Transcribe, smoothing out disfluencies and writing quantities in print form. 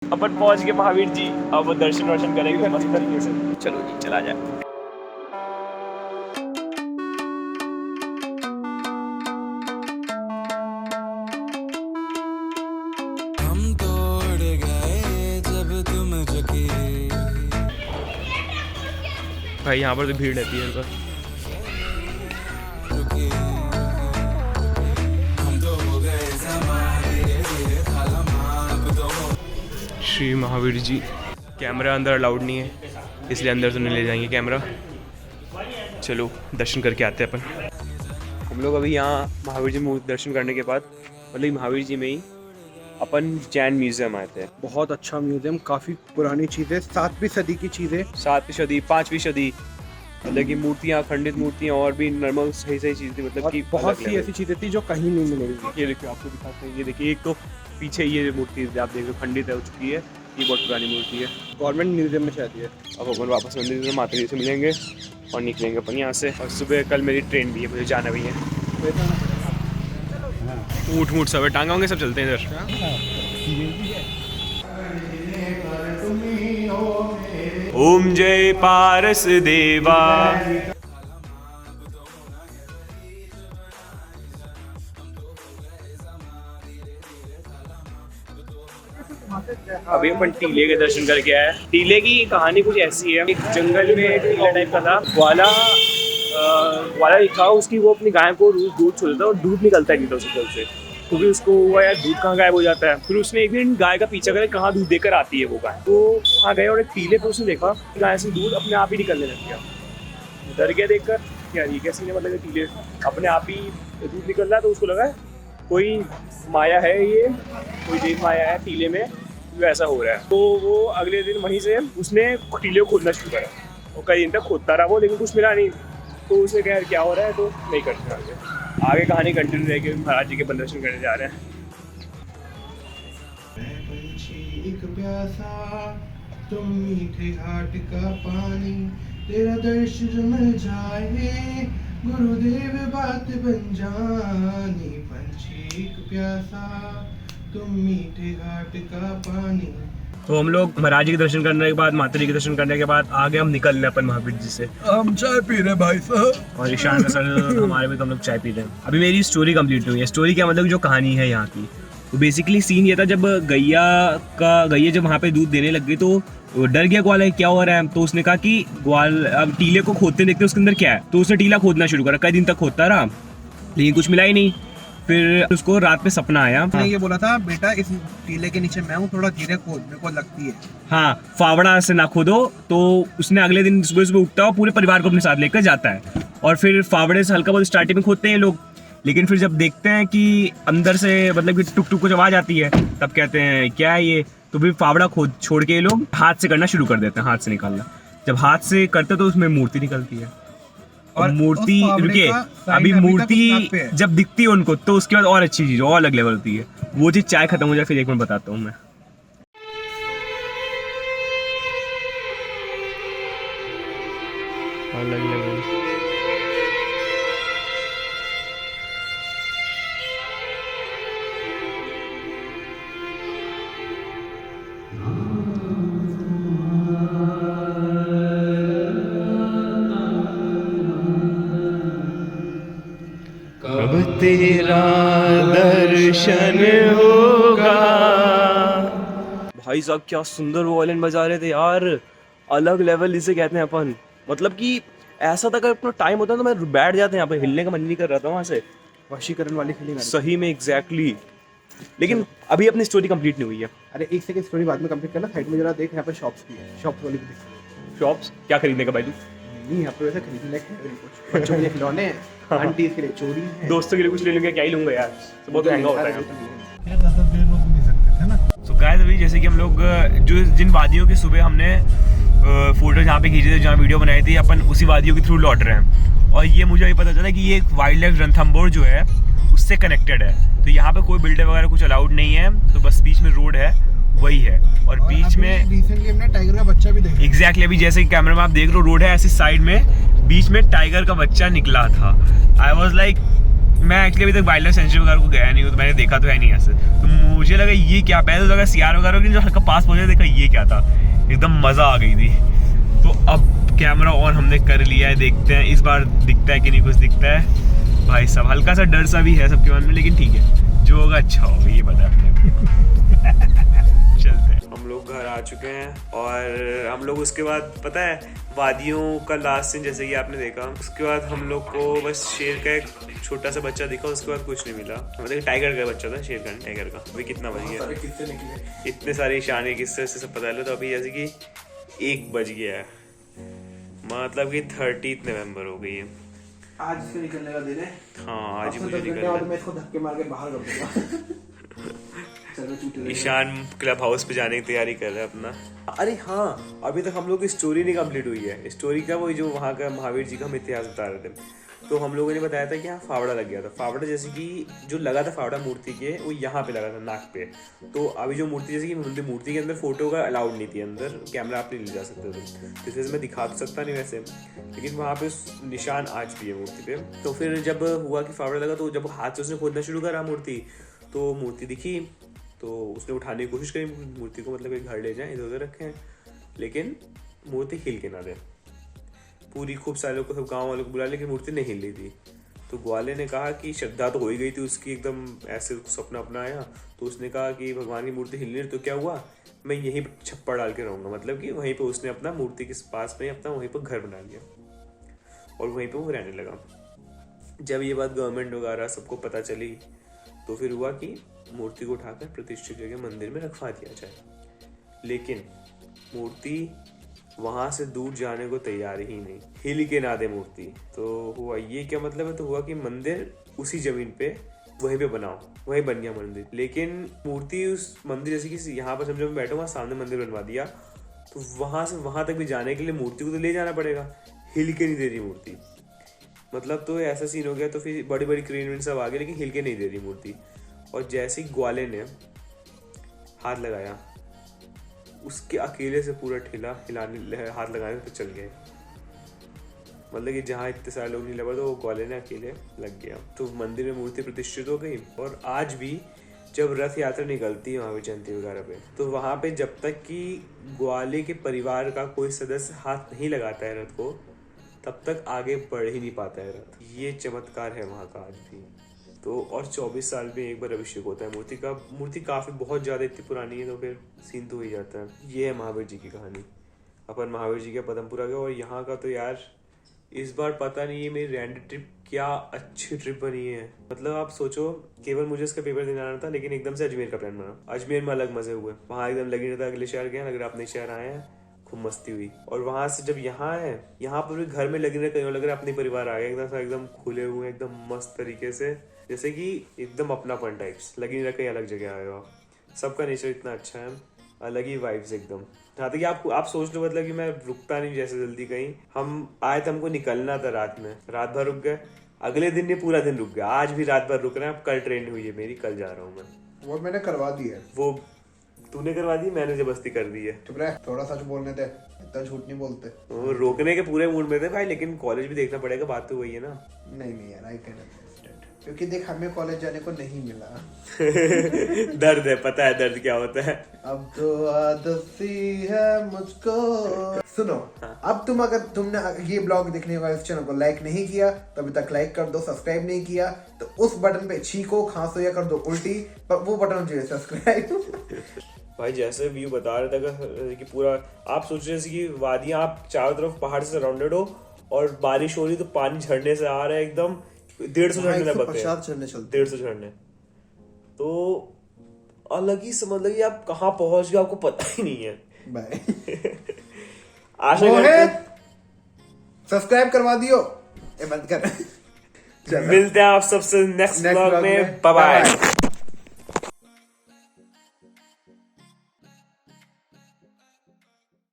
अपन पहुंच गए महावीर जी, अब दर्शन वर्शन करेंगे मस्त तरीके से। चलो जी चला जाए। हम तोड़ गए जब तुम झुके। भाई यहाँ पर तो भीड़ रहती है इनका। श्री महावीर जी, कैमरा अंदर अलाउड नहीं है इसलिए अंदर तो नहीं ले जाएंगे कैमरा। चलो दर्शन करके आते हैं अपन। हम लोग अभी यहाँ महावीर जी दर्शन करने के बाद मतलब महावीर जी में ही अपन जैन म्यूजियम आए थे। बहुत अच्छा म्यूजियम, काफ़ी पुरानी चीज़ें, 7वीं सदी की चीज़ें, 7वीं सदी 5वीं सदी, मतलब कि मूर्तियाँ, खंडित मूर्तियाँ और भी नॉर्मल सही चीज़ थी, मतलब कि बहुत सी ऐसी चीज़ें थी जो कहीं नहीं मिलेगी। ये देखिए आपको दिखाते हैं, ये देखिए एक तो पीछे ये मूर्ति आप देख रहे हो खंडित है हो चुकी है, ये बहुत पुरानी मूर्ति है, गवर्नमेंट म्यूजियम में शायद है। अब अपन वापस मंदिर में माता जी से मिलेंगे और निकलेंगे अपन यहाँ से। और सुबह कल मेरी ट्रेन भी है, मुझे जाना भी है। ऊँट मूट सब टांगा होंगे, सब चलते हैं इधर। ओम जय पारस देवा। अभी अपन टीले के दर्शन करके आए। टीले की कहानी कुछ ऐसी है, एक जंगल में एक टीला टाइप का था, वाला लिखा, उसकी वो अपनी गाय को दूध छोड़ता है और दूध निकलता है टीला से, क्योंकि उसको हुआ यार दूध कहाँ गायब हो जाता है। फिर उसने एक दिन गाय का पीछा करा कहाँ दूध देकर आती है वो गाय, तो वहाँ गए और एक टीले पे उसने देखा गाय से दूध अपने आप ही निकलने लग गया। डर गया देखकर, यार ये कैसे नहीं, मतलब टीले अपने आप ही दूध निकल रहा है, तो उसको लगा कोई माया है, ये कोई देव माया है टीले में, जो ऐसा हो रहा है। तो वो अगले दिन वहीं से उसने टीले को खोदना शुरू करा और कई दिन तक खोदता रहा वो, लेकिन कुछ मिला नहीं। तो उसने कहा क्या हो रहा है, तो नहीं करते आगे कहानी कंटिन्यू रहेगी। महाराज जी के दर्शन करने जा रहे हैं। एक प्यासा तुम मीठे घाट का पानी, तेरा दर्श जो मिल जाए गुरुदेव बात बन जानी। पंछी एक प्यासा तुम मीठे घाट का पानी। तो हम लोग महाराज जी के दर्शन करने के बाद, माता जी के दर्शन करने के बाद आगे हम निकल रहे हैं अपन महावीर जी से। हम चाय पी रहे भाई साहब, और ईशान का सर हमारे में तो हम लोग चाय पी रहे हैं। अभी मेरी स्टोरी कंप्लीट हुई है। स्टोरी क्या मतलब, जो कहानी है यहाँ की, तो बेसिकली सीन ये था, जब गैया जब वहाँ पे दूध देने लग गई तो डर गया ग्वाल है क्या हो रहा है। तो उसने कहा कि ग्वाल अब टीले को खोदते देखते उसके अंदर क्या है, तो उसने टीला खोदना शुरू करा। कई दिन तक खोदता रहा लेकिन कुछ मिला ही नहीं। फिर उसको रात में सपना आया। उसने ये बोला था, बेटा इस टीले के नीचे मैं हूँ, थोड़ा धीरे खोद, मेरे को लगती है। हाँ, फावड़ा से ना खोदो। तो उसने अगले दिन सुबह सुबह उठता है, पूरे परिवार को अपने साथ लेकर जाता है और फिर फावड़े से हल्का बहुत स्टार्टिंग में खोदते हैं लोग, लेकिन फिर जब देखते हैं कि अंदर से मतलब कि टुक टुक कुछ आवाज आती है, तब कहते हैं क्या है ये। तो फिर फावड़ा खोद छोड़ के ये लोग हाथ से करना शुरू कर देते हैं, हाथ से निकालना। जब हाथ से करते तो उसमें मूर्ति निकलती है। और मूर्ति रुके, अभी मूर्ति जब दिखती है उनको तो उसके बाद और अच्छी चीज और अलग लेवल होती है। वो चीज चाय खत्म हो जाए फिर एक मिनट बताता हूँ मैं। अलग लेवल। कब तेरा दर्शन होगा। भाई साहब क्या सुंदर वायलिन बजा रहे थे यार, अलग लेवल इसे कहते हैं अपन। मतलब कि ऐसा था, अगर अपना टाइम होता तो मैं बैठ जाते यहाँ पे, हिलने का मन नहीं कर रहा था वहाँ से। वशीकरण वाली फीलिंग सही में एग्जैक्टली। लेकिन अभी अपनी स्टोरी कंप्लीट नहीं हुई है। अरे एक सेकंड, स्टोरी बाद में कंप्लीट करना। साइड में जरा देख, यहाँ पे शॉप्स भी है, शॉप्स वाली भी देख। शॉप्स क्या खरीदने का भाई तू? नहीं, यहाँ पे वैसे खरीदने के कुछ बच्चों के लिए खिलौने हैं, आंटीज के लिए चोरी है, दोस्तों के लिए कुछ ले लूँगा, क्या ही लूँगा यार, तो बहुत महंगा होता है। तो गाइस अभी जैसे कि हम लोग जो जिन वादियों की सुबह हमने फोटो जहाँ पे खींचे थे, जहाँ वीडियो बनाई थी, अपन उसी वादियों के थ्रू लौट रहे हैं। और ये मुझे अभी पता चला कि ये एक वाइल्ड लाइफ रणथंबोर जो है उससे कनेक्टेड है। तो यहाँ पे कोई बिल्डर वगैरह कुछ अलाउड नहीं है, तो बस बीच में रोड है वही है। और बीच में रिसेंटली हमने टाइगर का बच्चा भी देखा। एग्जैक्टली अभी जैसे कि कैमरा में आप देख रहे हो, रोड है ऐसी, साइड में बीच में टाइगर का बच्चा निकला था। आई वॉज लाइक मैं एक्चुअली अभी तक वाइल्ड लाइफ सेंचुरी वगैरह को गया नहीं हूँ, तो मैंने देखा तो है नहीं ऐसे, तो मुझे लगा ये क्या, पहले तो लगा सियार वगैरह की, जो हल्का पास पहुंचा देखा ये क्या था, एकदम मजा आ गई थी। तो अब कैमरा ऑन हमने कर लिया है, देखते हैं इस बार दिखता है कि नहीं कुछ दिखता है। भाई साहब हल्का सा डर सा भी है सबके मन में, लेकिन ठीक है जो होगा अच्छा होगा, ये पता है अपने। चलते हैं, हम लोग घर आ चुके हैं और हम लोग उसके बाद पता है वादियों का लास्ट सीन जैसे कि आपने देखा, उसके बाद हम लोग को बस शेर का एक छोटा सा बच्चा दिखा, उसके बाद कुछ नहीं मिला। मतलब टाइगर का बच्चा था, शेर का नहीं, टाइगर का। अभी कितना बज गया, इतने सारे इशारे किस्से से सब पता चला, तो अभी जैसे कि 1 बज गया है, मतलब कि 30 नवंबर हो गई है। आज इसके निकलने का दिन है। हाँ आज ही मुझे निकलने निकलना बाद मैं इसको धक्के मार के बाहर कर दूंगा। चलो चूटे ईशान क्लब हाउस पे जाने की तैयारी कर रहा है अपना। अरे हाँ, अभी तक हम लोग की स्टोरी नहीं कंप्लीट हुई है। स्टोरी का वो जो वहाँ का महावीर जी का हम इतिहास बता रहे थे, तो हम लोगों ने बताया था कि यहाँ फावड़ा लग गया था। फावड़ा जैसे कि जो लगा था फावड़ा मूर्ति के, वो यहाँ पे लगा था नाक पे। तो अभी जो मूर्ति जैसे कि मूर्ति के अंदर फोटो का अलाउड नहीं थी, अंदर कैमरा आप नहीं ले जा सकते थे, तो इसलिए मैं दिखा तो सकता नहीं वैसे, लेकिन वहाँ पे निशान आज भी है मूर्ति पे। तो फिर जब हुआ कि फावड़ा लगा, तो जब हाथ से उसने खोदना शुरू करा मूर्ति, तो मूर्ति दिखी, तो उसने उठाने की कोशिश करी मूर्ति को, मतलब एक घर ले जाए इधर उधर रखें, लेकिन मूर्ति हिल के ना दे। पूरी खूब सारे लोग को, सब गाँव वालों को बुला, लेकिन मूर्ति नहीं हिल रही थी। तो ग्वाले ने कहा कि श्रद्धा तो हो ही गई थी उसकी, एकदम ऐसे सपना अपना आया, तो उसने कहा कि भगवान की मूर्ति हिल रही, तो क्या हुआ, मैं यहीं पर छप्पर डाल के रहूँगा। मतलब कि वहीं पर उसने अपना मूर्ति के पास में अपना वहीं पर घर बना लिया और वहीं पर वो रहने लगा। जब ये बात गवर्नमेंट वगैरह सबको पता चली, तो फिर हुआ कि मूर्ति को उठाकर प्रतिष्ठित जगह मंदिर में रखवा दिया जाए, लेकिन मूर्ति वहां से दूर जाने को तैयार ही नहीं, हिल के ना दे मूर्ति। तो हुआ ये क्या मतलब है, तो हुआ कि मंदिर उसी जमीन पे वहीं पे बनाओ, वहीं बन गया मंदिर। लेकिन मूर्ति उस मंदिर जैसे कि यहाँ पर समझो मैं बैठा हुआ, सामने मंदिर बनवा दिया, तो वहां से वहां तक भी जाने के लिए मूर्ति को तो ले जाना पड़ेगा, हिल के नहीं दे रही मूर्ति। मतलब तो ऐसा सीन हो गया। तो फिर बड़ी बड़ी क्रेन सब आ गए, लेकिन हिल के नहीं दे रही मूर्ति। और जैसे ही ग्वाले ने हाथ लगाया, उसके अकेले से पूरा ठेला हिलाने, हाथ लगाने पे चल गए। मतलब कि जहाँ इतने सारे लोग नहीं लगा, तो वो ग्वाले ने अकेले लग गया। तो मंदिर में मूर्ति प्रतिष्ठित हो गई। और आज भी जब रथ यात्रा निकलती है महावीर जयंती वगैरह पे, तो वहाँ पे जब तक कि ग्वाले के परिवार का कोई सदस्य हाथ नहीं लगाता है रथ को, तब तक आगे बढ़ ही नहीं पाता है रथ। ये चमत्कार है वहाँ का आज भी। तो और 24 साल में एक बार अभिषेक होता है मूर्ति का। मूर्ति काफ़ी बहुत ज़्यादा इतनी पुरानी है, तो फिर सीन तो हो ही जाता है। ये है महावीर जी की कहानी। अपन महावीर जी के पदमपुरा गए, और यहाँ का तो यार इस बार पता नहीं है मेरी रैंडम ट्रिप क्या अच्छी ट्रिप बनी है। मतलब आप सोचो, केवल मुझे इसका पेपर देने आना था, लेकिन एकदम से अजमेर का प्लान बना। अजमेर में अलग मजे हुए, वहाँ एकदम लगी रहता अगले शहर गए। अगर आप नए शहर आए हैं, खूब मस्ती हुई। और वहां से जब यहाँ है, यहाँ पर भी घर में लगे रहे, कहीं लग रहा है अपने परिवार आ गया, एकदम खुले हुए, एकदम मस्त तरीके से, जैसे कि एकदम अपनापन टाइप्स। लगी नहीं रहा कहीं अलग जगह आए हो आप। सबका नेचर इतना अच्छा है, अलग ही वाइब्स एकदम। यहाँ तक कि आप सोच लो, मतलब कि मैं रुकता नहीं जैसे जल्दी कहीं। हम आए थे, हमको निकलना था रात में, रात भर रुक गए। अगले दिन ने पूरा दिन रुक गया, आज भी रात भर रुक रहे हैं। अब कल ट्रेन हुई है मेरी, कल जा रहा हूँ मैं। वो मैंने करवा दी है। वो तूने करवा दी, मैंने जबरदस्ती कर दी है। चुप रह, थोड़ा सच बोलने थे, इतना झूठ नहीं बोलते। वो रोकने के पूरे मूड में थे भाई, लेकिन कॉलेज भी देखना पड़ेगा, बात तो वही है ना। नहीं यार, आई कैन अंडरस्टैंड, क्योंकि देख हमें कॉलेज जाने को नहीं मिला। दर्द है, पता है दर्द क्या होता है। अब तो आदत सी है मुझको। सुनो, अब तुम अगर तुमने ये ब्लॉग देखने के बाद इस चैनल को लाइक नहीं किया, तो अभी तक लाइक कर दो। सब्सक्राइब नहीं किया तो उस बटन पे छींको, खांसो या कर दो उल्टी, पर वो बटन जो है सब्सक्राइब। भाई जैसे व्यू बता रहे थे कि पूरा आप सोच रहे थे कि वादियां, आप चारों तरफ पहाड़ से सराउंडेड हो, और बारिश हो रही तो पानी झड़ने से आ रहा है एकदम। 150 झरने लगते हैं, 150 झरने। तो अलग ही समझ लगी, आप कहाँ पहुंच गए आपको पता ही नहीं है। बाय। आशा करते सब्सक्राइब करवा दियो, बंद कर। मिलते हैं आप सबसे नेक्स्ट ब्लॉग में। Bye bye.